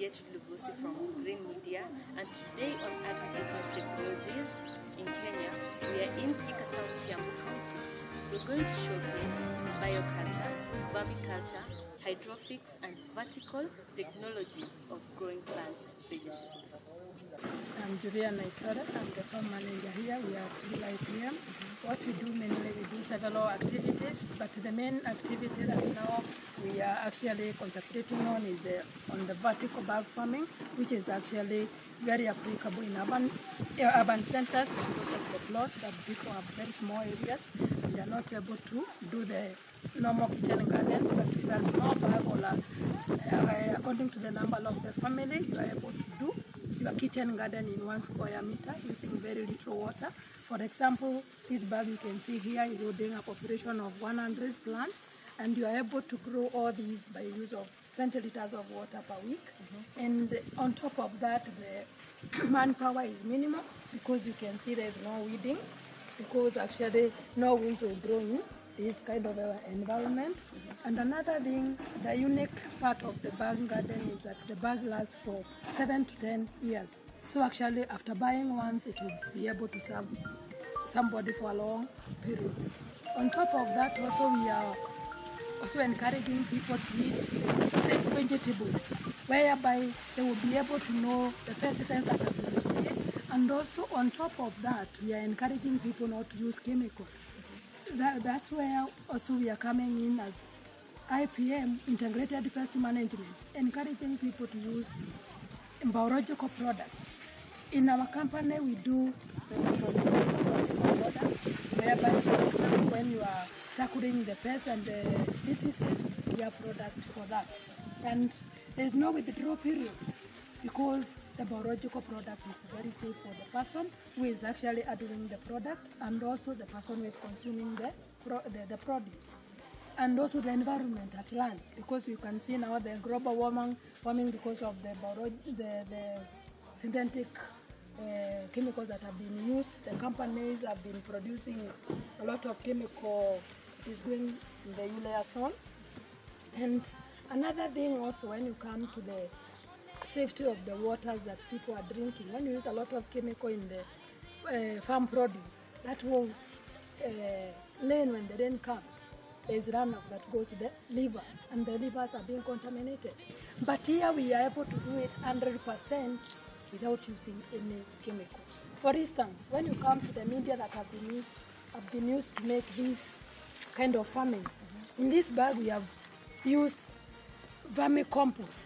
Get Lubusi from Green Media, and today on Agribusiness Technologies in Kenya, we are in Thika Town, Kiambu County. We're going to showcase bioculture, vermiculture, hydroponics and vertical technologies of growing plants and vegetables. I'm Julia Naitore. I'm the farm manager here. We are at IPM. What we do mainly, we do several activities, but the main activity that now we are actually concentrating on is on the vertical bag farming, which is actually very applicable in urban centers because of the plots that people have very small areas. They are not able to do the normal kitchen gardens, but with a small bag or according to the number of the family, you are able to do your kitchen garden in 1 square meter using very little water. For example, this bag you can see here is holding a population of 100 plants, and you are able to grow all these by use of 20 liters of water per week. And on top of that, the manpower is minimal because you can see there's no weeding, because actually no weeds will grow in this kind of environment. And another thing, the unique part of the bag garden is that the bag lasts for 7 to 10 years. So actually after buying once, it will be able to serve somebody for a long period. On top of that, also we are also encouraging people to eat safe vegetables, whereby they will be able to know the pesticides that have been sprayed. And also on top of that, we are encouraging people not to use chemicals. That's where also we are coming in as IPM, Integrated Pest Management, encouraging people to use biological products. In our company, we do biological products, whereby, for example, when you are tackling the pests and the diseases, we have products for that. And there's no withdrawal period because the biological product is very safe for the person who is actually handling the product and also the person who is consuming the produce. And also the environment at large, because you can see now the global warming because of the synthetic chemicals that have been used. The companies have been producing a lot of chemical is going in the urea zone. And another thing also, when you come to the safety of the waters that people are drinking, when you use a lot of chemical in the farm produce, that will rain, when the rain comes, there's runoff that goes to the liver, and the livers are being contaminated. But here we are able to do it 100% without using any chemical. For instance, when you come to the media that have been used to make this kind of farming, in this bag we have used vermicompost.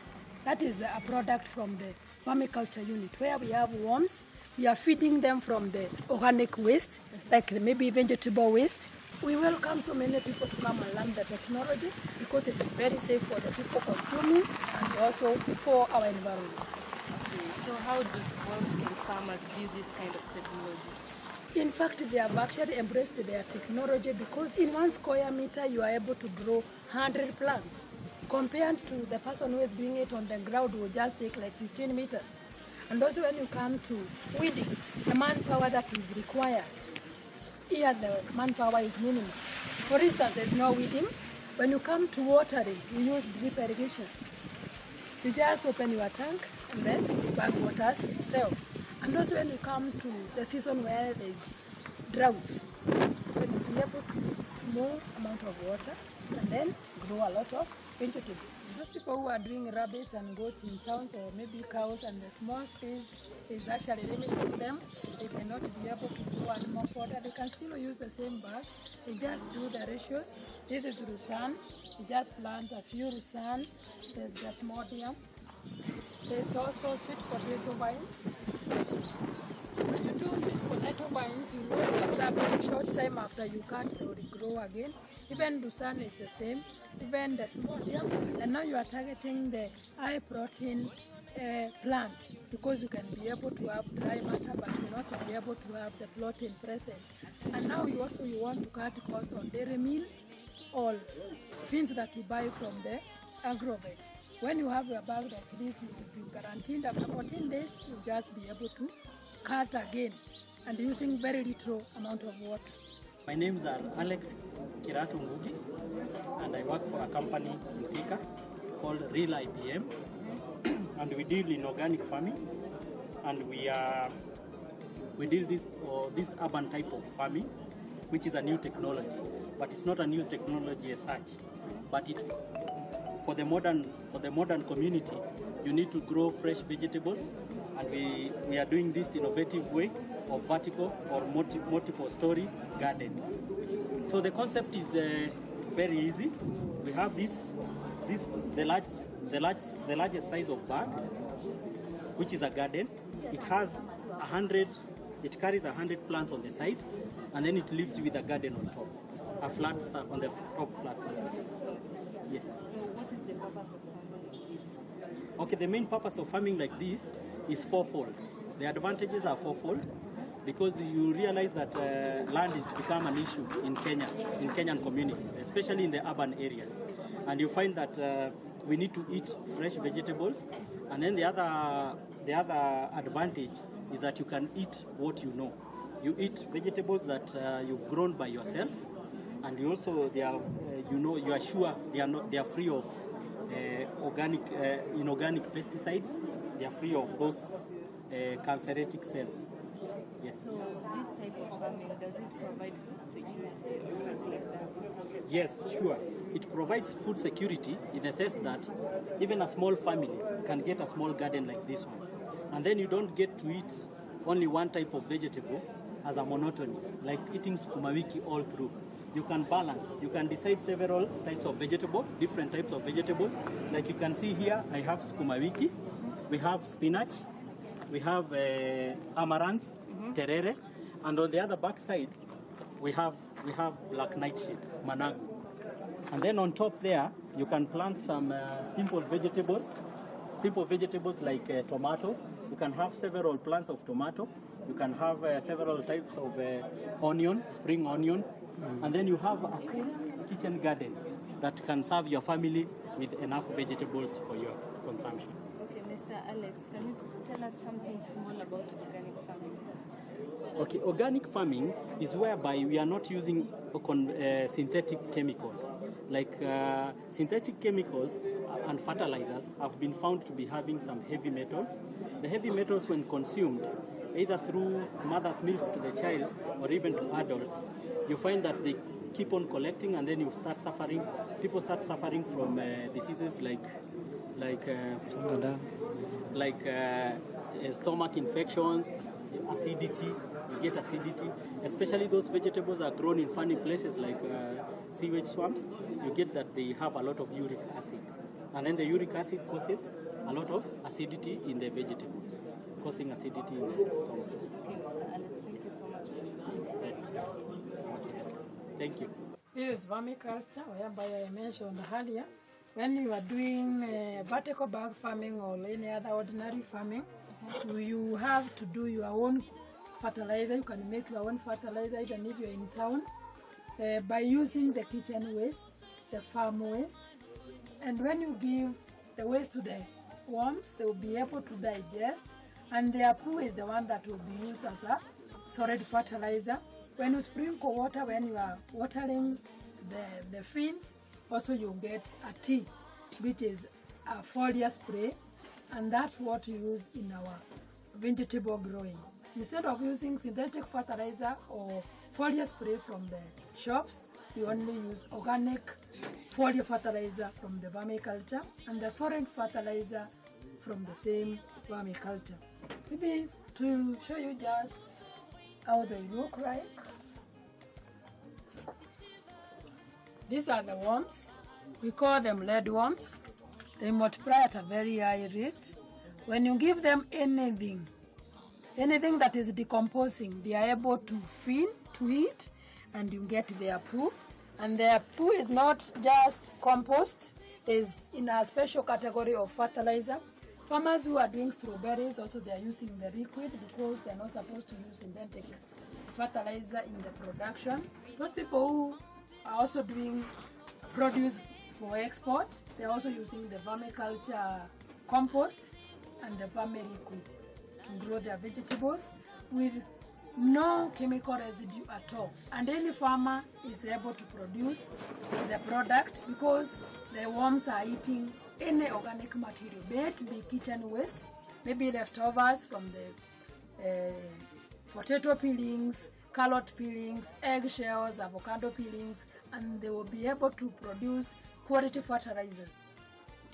That is a product from the farming-Vermiculture unit, where we have worms. We are feeding them from the organic waste, like maybe vegetable waste. We welcome so many people to come and learn the technology because it's very safe for the people consuming and also for our environment. Okay, so how do small-scale farmers use this kind of technology? In fact, they have actually embraced their technology because in 1 square meter you are able to grow 100 plants. Compared to the person who is doing it on the ground will just take like 15 meters. And also when you come to weeding, the manpower that is required, here the manpower is minimal. For instance, there's no weeding. When you come to watering, you use drip irrigation. You just open your tank and then bag waters itself. And also when you come to the season where there's drought, you can be able to use small amount of water and then grow a lot of vegetables. Those people who are doing rabbits and goats in towns, or maybe cows, and the small space is actually limiting them, they cannot be able to grow animal fodder. They can still use the same bag. They just do the ratios. This is Rusan. You just plant a few Rusan. There's Desmodium. There's also sweet potato vines. When you do sweet potato vines, you know after a very short time after you cut, they will grow again. Even Rusan is the same, even the Desmodium. And now you are targeting the high protein plants because you can be able to have dry matter but you will not be able to have the protein present. And now you want to cut cost on dairy meal or things that you buy from the agrovet. When you have a bag like this, you will be guaranteed after 14 days, you'll just be able to cut again and using very little amount of water. My name is Alex Kirato Ngugi, and I work for a company in Thika called Real IPM. and we deal in organic farming, and we deal this urban type of farming, which is a new technology, but it's not a new technology as such. But for the modern community, you need to grow fresh vegetables, and we are doing this innovative way of vertical or multiple story garden. So the concept is very easy. We have the largest size of bag, which is a garden. It has 100. It carries 100 plants on the side, and then it leaves you with a garden on top, a flat on the top flat surface. Yes. So what is the purpose of farming like this? Okay, the main purpose of farming like this is fourfold. The advantages are fourfold, because you realize that land has become an issue in Kenya, in Kenyan communities, especially in the urban areas. And you find that we need to eat fresh vegetables, and then the other advantage is that you can eat what you know. You eat vegetables that you've grown by yourself, and you also you are sure they are free of inorganic pesticides. They are free of those cancerogenic cells. Yes. So this type of farming, does it provide food security or something like that? Yes, sure. It provides food security in the sense that even a small family can get a small garden like this one. And then you don't get to eat only one type of vegetable as a monotony, like eating sukuma wiki all through. You can balance. You can decide several types of vegetable, different types of vegetables. Like you can see here, I have sukuma wiki, we have spinach, we have amaranth, terere, and on the other back side, we have black nightshade, managu. And then on top there, you can plant some simple vegetables like tomato. You can have several plants of tomato. You can have several types of onion, spring onion. And then you have a full kitchen garden that can serve your family with enough vegetables for your consumption. Okay, Mr. Alex, can you tell us something small about organic farming? Okay, organic farming is whereby we are not using synthetic chemicals. Like synthetic chemicals and fertilizers have been found to be having some heavy metals. The heavy metals, when consumed, either through mother's milk to the child or even to adults, you find that they keep on collecting, and then you start suffering. People start suffering from diseases like stomach infections, acidity. You get acidity, especially those vegetables are grown in funny places like sewage swamps. You get that they have a lot of uric acid, and then the uric acid causes a lot of acidity in the vegetables, causing acidity in the stomach. Okay, Mr. Alex, thank you so much for your time. Thank you. This is vermiculture, whereby I mentioned earlier. When you are doing vertical bag farming or any other ordinary farming, you have to do your own fertilizer. You can make your own fertilizer even if you're in town by using the kitchen waste, the farm waste. And when you give the waste to the worms, they will be able to digest, and their poo is the one that will be used as a solid fertilizer. When you sprinkle water, when you are watering the fields, also you get a tea, which is a foliar spray, and that's what you use in our vegetable growing. Instead of using synthetic fertilizer or foliar spray from the shops, we only use organic foliar fertilizer from the vermiculture and the solid fertilizer from the same vermiculture. Maybe to show you just how they look like. These are the worms. We call them lead worms. They multiply at a very high rate. When you give them anything that is decomposing, they are able to feed, to eat, and you get their poo. And their poo is not just compost, is in a special category of fertilizer. Farmers who are doing strawberries, also they are using the liquid because they are not supposed to use synthetic fertilizer in the production. Those people who are also doing produce for export, they are also using the vermiculture compost and the vermi-liquid to grow their vegetables with no chemical residue at all. And any farmer is able to produce the product because the worms are eating any organic material, be it be kitchen waste, maybe leftovers from the potato peelings, carrot peelings, eggshells, avocado peelings, and they will be able to produce quality fertilizers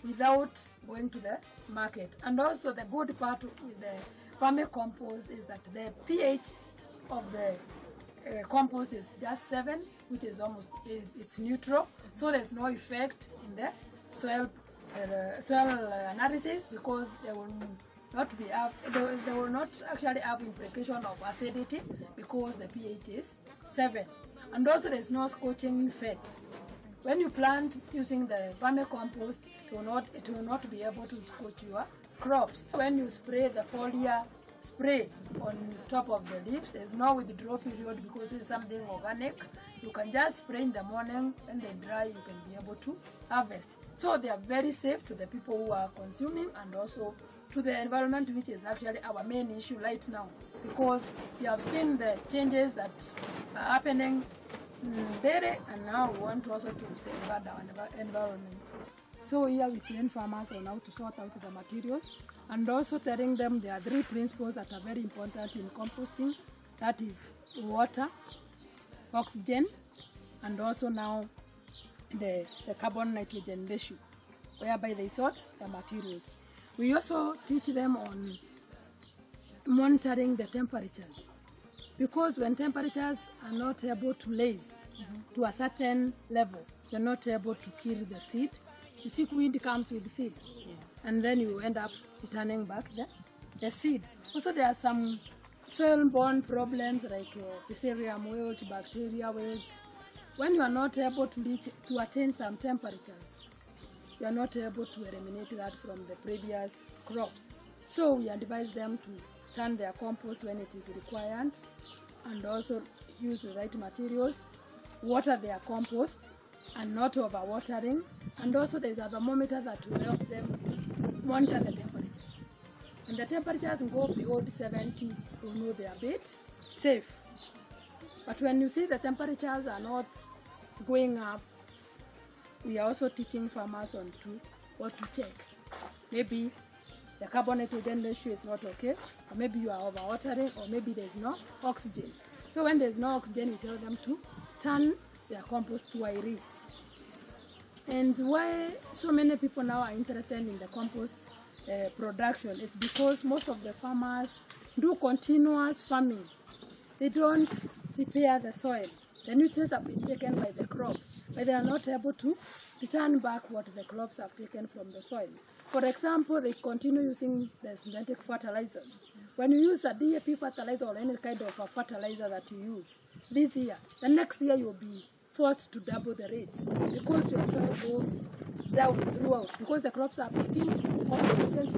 without going to the market. And also the good part with the vermicompost is that the pH of the compost is just 7, which is almost, it's neutral, so there's no effect in the soil analysis, because they will not actually have implication of acidity, because the pH is 7. And also there's no scorching effect. When you plant using the vermicompost, it will not be able to scorch your crops. When you spray the foliar spray on top of the leaves, there's no withdrawal period, because this is something organic. You can just spray in the morning, and then dry, you can be able to harvest. So they are very safe to the people who are consuming, and also to the environment, which is actually our main issue right now, because we have seen the changes that are happening daily, and now we want also to safeguard our environment. So here we train farmers on how to sort out the materials, and also telling them there are 3 principles that are very important in composting. That is water, oxygen, and also now the carbon-nitrogen ratio, whereby they sort the materials. We also teach them on monitoring the temperatures, because when temperatures are not able to raise to a certain level, you're not able to kill the seed. You see, wind comes with seed, and then you end up returning back the seed. Also, there are some soil-borne problems like fusarium wilt, bacteria wilt. When you are not able to attain some temperatures, you are not able to eliminate that from the previous crops. So we advise them to turn their compost when it is required, and also use the right materials, water their compost, and not overwatering. And also there's a thermometer that will help them monitor the temperatures. When the temperatures go beyond 70, you know they are a bit safe. But when you see the temperatures are not going up, we are also teaching farmers on what to check. Maybe the carbon-nitrogen ratio is not okay, or maybe you are overwatering, or maybe there's no oxygen. So when there's no oxygen, we tell them to turn their compost to aerate. And why so many people now are interested in the compost production? It's because most of the farmers do continuous farming. They don't prepare the soil. The nutrients have been taken by the crops, but they are not able to return back what the crops have taken from the soil. For example, they continue using the synthetic fertilizers. When you use a DAP fertilizer or any kind of a fertilizer that you use this year, the next year you'll be forced to double the rate, because your soil goes down throughout, because the crops are picking all the nutrients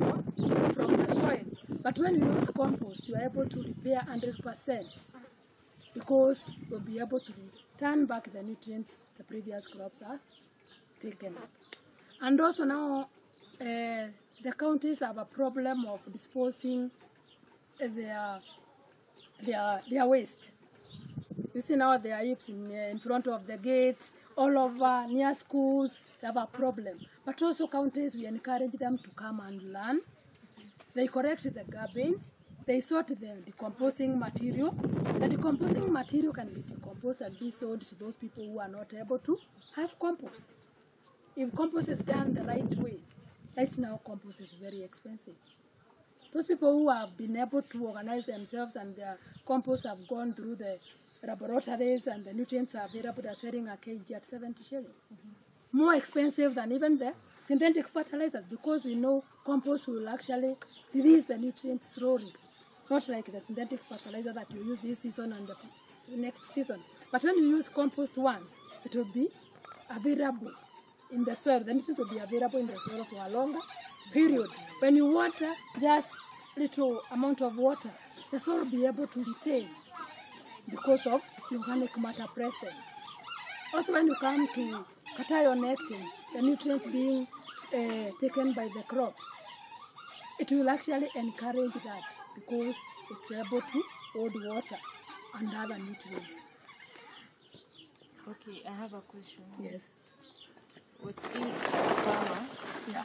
from the soil. But when you use compost, you are able to repair 100%, because you'll be able to return back the nutrients the previous crops have taken up. And also now, the counties have a problem of disposing their waste. You see now there are heaps in front of the gates, all over, near schools. They have a problem. But also counties, we encourage them to come and learn. They correct the garbage. They sort the decomposing material. The decomposing material can be decomposed and be sold to those people who are not able to have compost. If compost is done the right way, right now compost is very expensive. Those people who have been able to organize themselves and their compost have gone through the laboratories and the nutrients are available, they're selling a kg at 70 shillings. More expensive than even the synthetic fertilizers, because we know compost will actually release the nutrients slowly. Not like the synthetic fertilizer that you use this season and the next season. But when you use compost once, it will be available in the soil. The nutrients will be available in the soil for a longer period. When you water just little amount of water, the soil will be able to retain because of the organic matter present. Also, when you come to cation exchange, the nutrients being taken by the crops, it will actually encourage that, because it's able to hold water and other nutrients. Okay, I have a question. Yes. What if a farmer Yeah.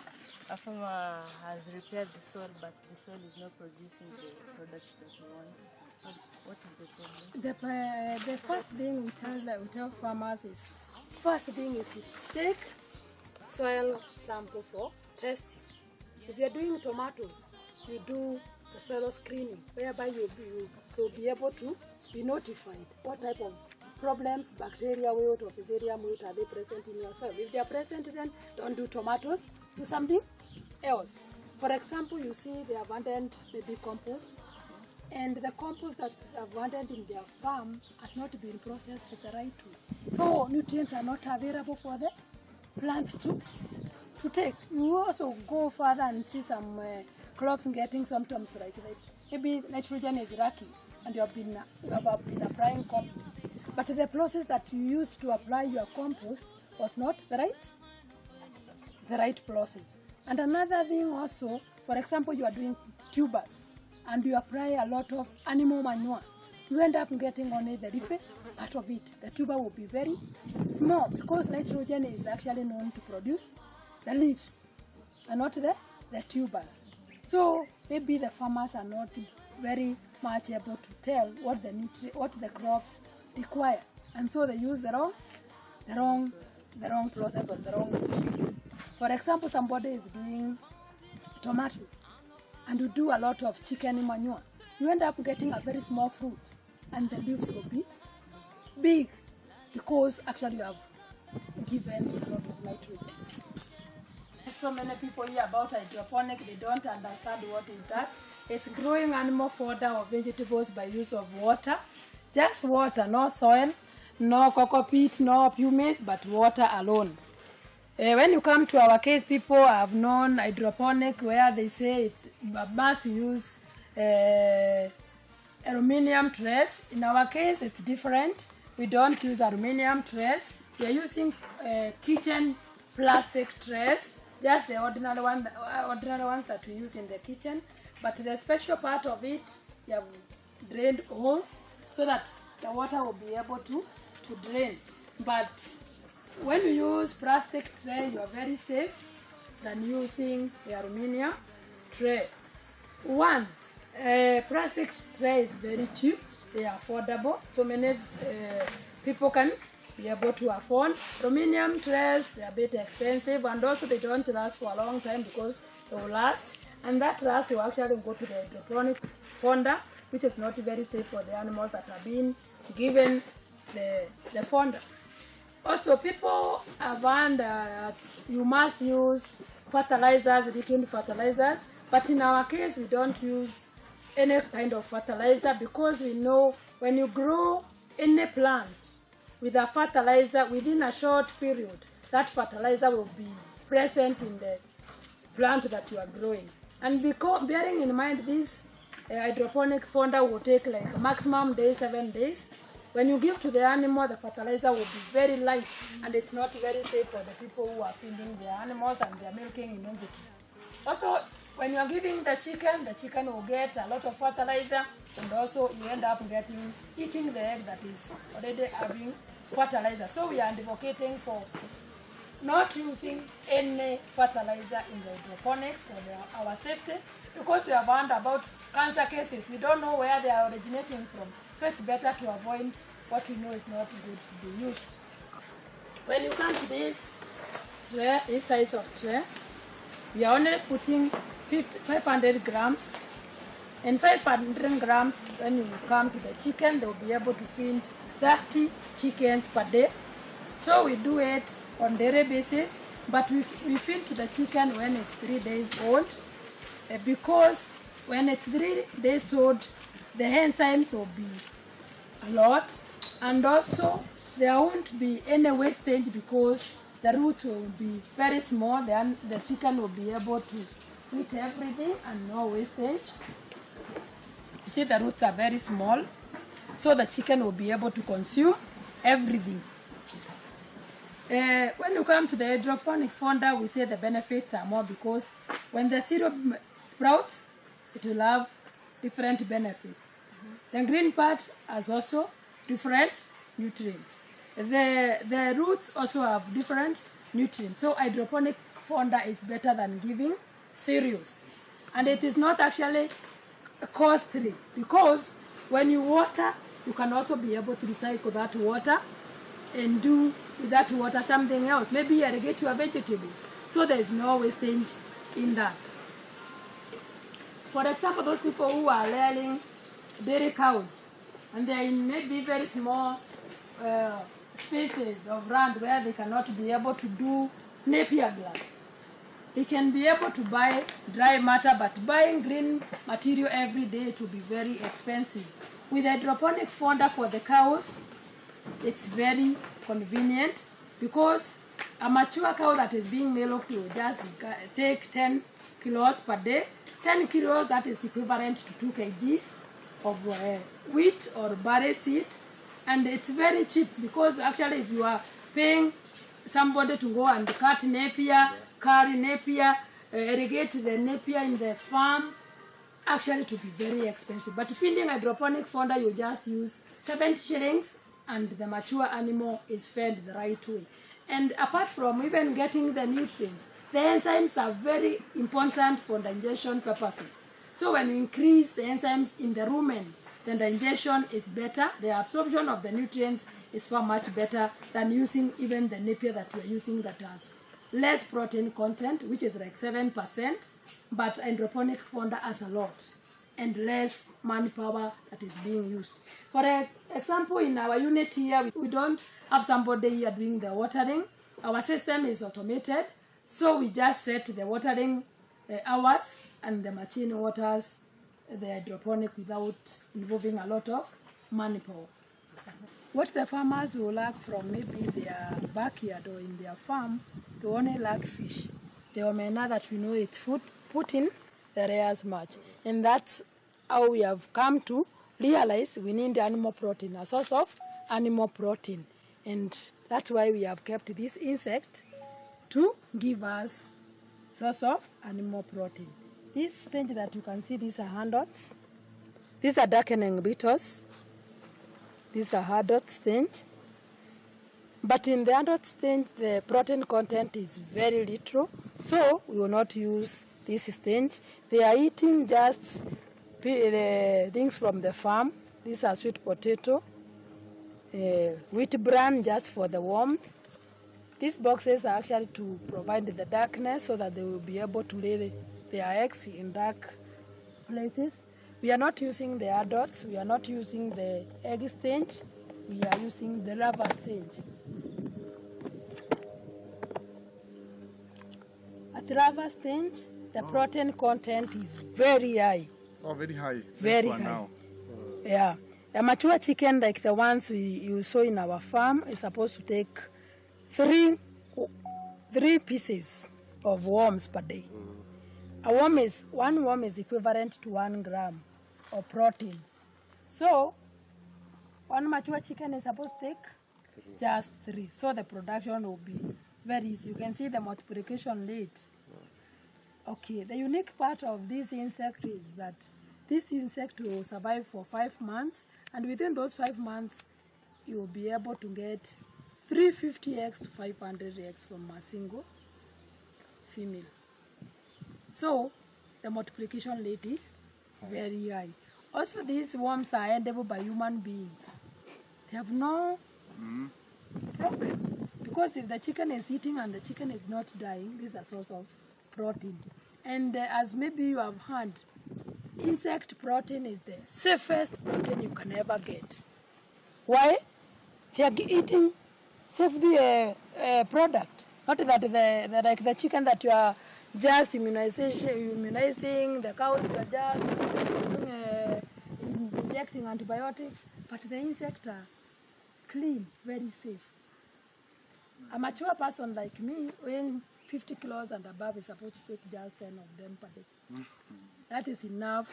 A farmer has repaired the soil, but the soil is not producing the products that we want. What is the problem? The first thing we tell farmers is, first thing is to take soil sample for testing. If you're doing tomatoes, you do the soil screening, whereby you'll be able to be notified what type of problems, bacteria, wilt, or fusarium wilt are they present in your soil. If they are present, then don't do tomatoes, do something else. For example, you see the abundant maybe compost, and the compost that abundant in their farm has not been processed the right way. So nutrients are not available for the plants to take. You also go further and see some crops getting symptoms like that. Maybe nitrogen is lacking and you have been applying compost. But the process that you used to apply your compost was not the right process. And another thing also, for example, you are doing tubers and you apply a lot of animal manure. You end up getting only the leaf part of it. The tuber will be very small because nitrogen is actually known to produce the leaves and not the tubers. So maybe the farmers are not very much able to tell what the crops require, and so they use the wrong process or the wrong nutrients. For example, somebody is doing tomatoes and you do a lot of chicken manure. You end up getting a very small fruit and the leaves will be big because actually you have given a lot of nitrogen. So many people hear about hydroponic, they don't understand what is that. It's growing animal fodder or vegetables by use of water. Just water, no soil, no cocoa peat, no pumice, but water alone. When you come to our case, people have known hydroponic where they say it's must use aluminium trays. In our case, it's different. We don't use aluminium trays. We are using kitchen plastic trays, just the ordinary ones that we use in the kitchen. But the special part of it, you have drained holes so that the water will be able to drain. But when you use plastic tray, you are very safe than using the aluminium tray. One, plastic tray is very cheap, they are affordable, so many people can be able to afford. Aluminium trays, they are a bit expensive, and also they don't last for a long time because they will last, and that last will actually go to the hydroponic fonder, which is not very safe for the animals that are being given the fonder. Also, people have learned that you must use fertilizers, liquid fertilizers, but in our case, we don't use any kind of fertilizer because we know when you grow any plant with a fertilizer, within a short period, that fertilizer will be present in the plant that you are growing. And bearing in mind this hydroponic fonder will take like maximum 7 days. When you give to the animal, the fertilizer will be very light and it's not very safe for the people who are feeding their animals and they are milking immediately. Also, when you are giving the chicken will get a lot of fertilizer, and also you end up eating the egg that is already having fertilizer. So we are advocating for not using any fertilizer in the hydroponics for our safety, because we have learned about cancer cases. We don't know where they are originating from. So it's better to avoid what we know is not good to be used. When you come to this tray, this size of tray, we are only putting 500 grams. And 500 grams, when you come to the chicken, they will be able to feed 30 chickens per day. So we do it on a daily basis, but we feed to the chicken when it's 3 days old, because when it's 3 days old, the enzymes will be a lot, and also there won't be any wastage because the roots will be very small. Then the chicken will be able to eat everything and no wastage. You see, the roots are very small, so the chicken will be able to consume everything. When you come to the hydroponic fonder, we say the benefits are more because when the syrup sprouts, it will have different benefits. The green part has also different nutrients. The roots also have different nutrients. So hydroponic fodder is better than giving cereals. And it is not actually costly, because when you water, you can also be able to recycle that water and do with that water something else. Maybe irrigate your vegetables. So there is no wastage in that. For example, those people who are rearing dairy cows, and they are in maybe very small spaces of land where they cannot be able to do napier grass. They can be able to buy dry matter, but buying green material every day to be very expensive. With hydroponic fodder for the cows, it's very convenient, because a mature cow that is being milked will just take 10 kilos per day. 10 kilos, that is equivalent to 2 kgs of wheat or barley seed. And it's very cheap, because actually if you are paying somebody to go and cut napier, carry napier, irrigate the napier in the farm, actually to be very expensive. But feeding hydroponic fodder, you just use 70 shillings and the mature animal is fed the right way. And apart from even getting the nutrients, the enzymes are very important for digestion purposes. So when you increase the enzymes in the rumen, then digestion is better. The absorption of the nutrients is far much better than using even the napier that you are using that has less protein content, which is like 7%, but hydroponic fodder has a lot and less manpower that is being used. For example, in our unit here, we don't have somebody here doing the watering. Our system is automated, so we just set the watering hours and the machine waters the hydroponic without involving a lot of manpower. What the farmers will lack from maybe their backyard or in their farm, they only lack fish. The omena that we know it's food, put in the rears much. And that's how we have come to realize we need animal protein, a source of animal protein. And that's why we have kept this insect to give us source of animal protein. This stage that you can see, these are handots. These are darkening beetles. These are hardot stage. But in the hardot stage, the protein content is very little, so we will not use this stage. They are eating just the things from the farm. These are sweet potato, wheat bran just for the warmth. These boxes are actually to provide the darkness so that they will be able to lay their eggs in dark places. We are not using the adults, we are not using the egg stage, we are using the larva stage. At the larva stage, the protein content is very high. Oh, very high. Very high. Now. Yeah. A mature chicken like the ones you saw in our farm is supposed to take three pieces of worms per day. One worm is equivalent to 1 gram of protein. So one mature chicken is supposed to take just 3. So the production will be very easy. You can see the multiplication rate. Okay, the unique part of this insect is that this insect will survive for 5 months, and within those 5 months, you will be able to get 350 eggs to 500 eggs from a single female. So the multiplication rate is very high. Also, these worms are edible by human beings. They have no problem, because if the chicken is eating and the chicken is not dying, this is a source of protein. And as maybe you have heard, insect protein is the safest protein you can ever get. Why? They are eating safety product, not that like the chicken that you are just immunizing, the cows you are just injecting antibiotics, but the insects are clean, very safe. A mature person like me, weighing 50 kilos and above, is supposed to take just 10 of them per day. That is enough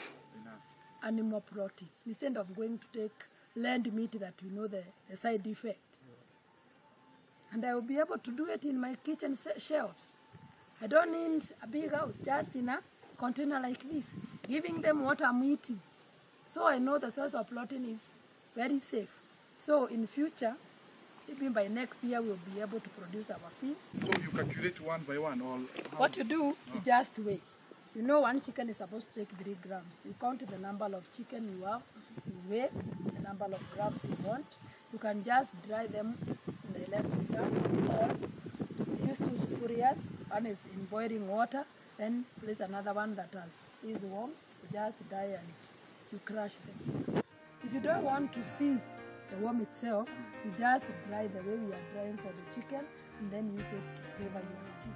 animal protein, instead of going to take land meat that you know the side effect. And I will be able to do it in my kitchen shelves. I don't need a big house, just in a container like this, giving them what I'm eating. So I know the source of protein is very safe. So in future, Maybe by next year we'll be able to produce our feeds. So you calculate one by one, or how? What you do, you just weigh. You know, one chicken is supposed to take 3 grams. You count the number of chicken you have, you weigh the number of grams you want. You can just dry them in the electric sun, or use 2 sufurias. One is in boiling water, then place another one that has these worms. You just dry and you crush them. If you don't want to see the worm itself, you just dry the way we are drying for the chicken, and then use it to flavor your stew.